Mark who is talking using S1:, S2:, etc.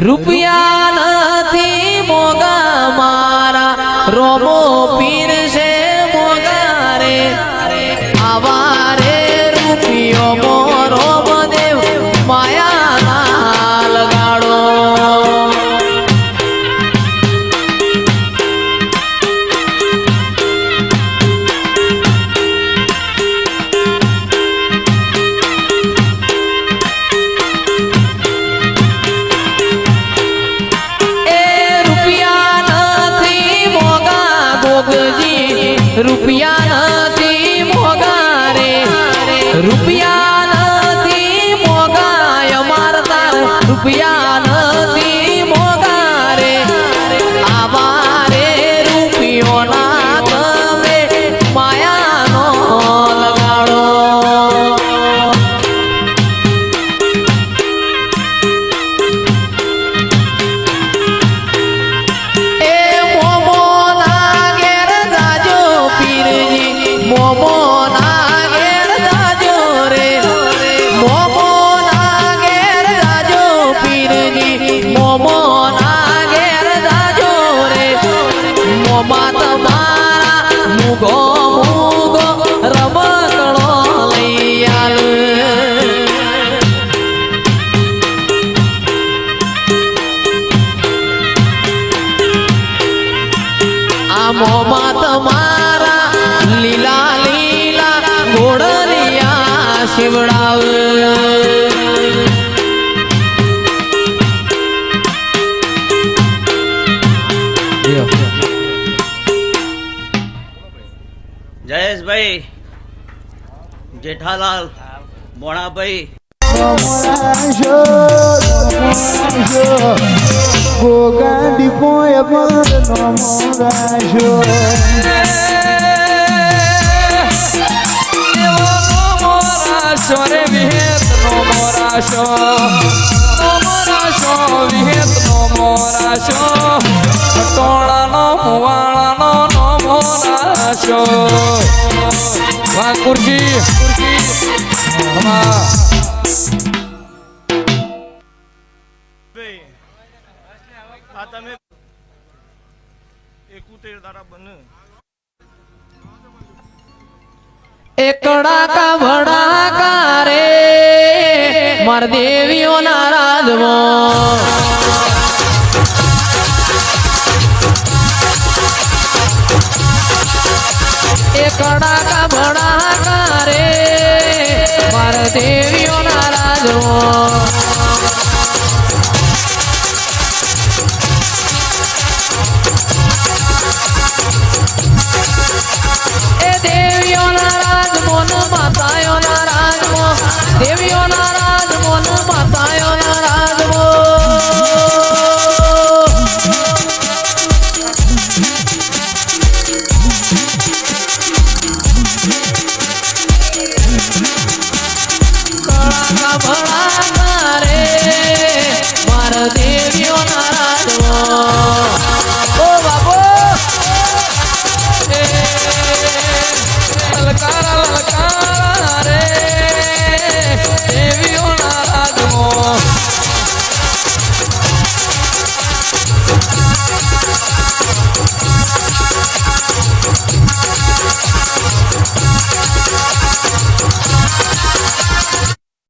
S1: રૂપિયા નથી મોગા મારા રોમો પીર છે મોગા રે આવા રે રૂપિયો મોરો દેવ માયા ના લગાડો રૂપિયા નથી મોગા રે રૂપિયા નથી મોગા અમારતા રૂપિયા નથી મોગા રે આવા રે રૂપિયો ના તમે માયાનો લગાડો મુગો મુગો રમકડો લઈ આલ આ મોમાં તમારા લીલા લીલા ઘોડલિયા શિવડાવ
S2: જયેશભાઈ જેઠાલાલ મોણાભાઈ
S3: ગોગાડી પોય પર નમોરાશો
S1: રે વિહેત નો મોરાશો વિહેત નો મોરાશો ટોળાનો મુવાળાનો નો મોરાશો વાંકુરજી
S2: આ તમે 71 દાડા બને
S1: એકડા કા ભડાકા રે માર દેવીઓ ના રાજમાં એકડા કા ભડાકા રે માર દેવીઓ ના રાજમાં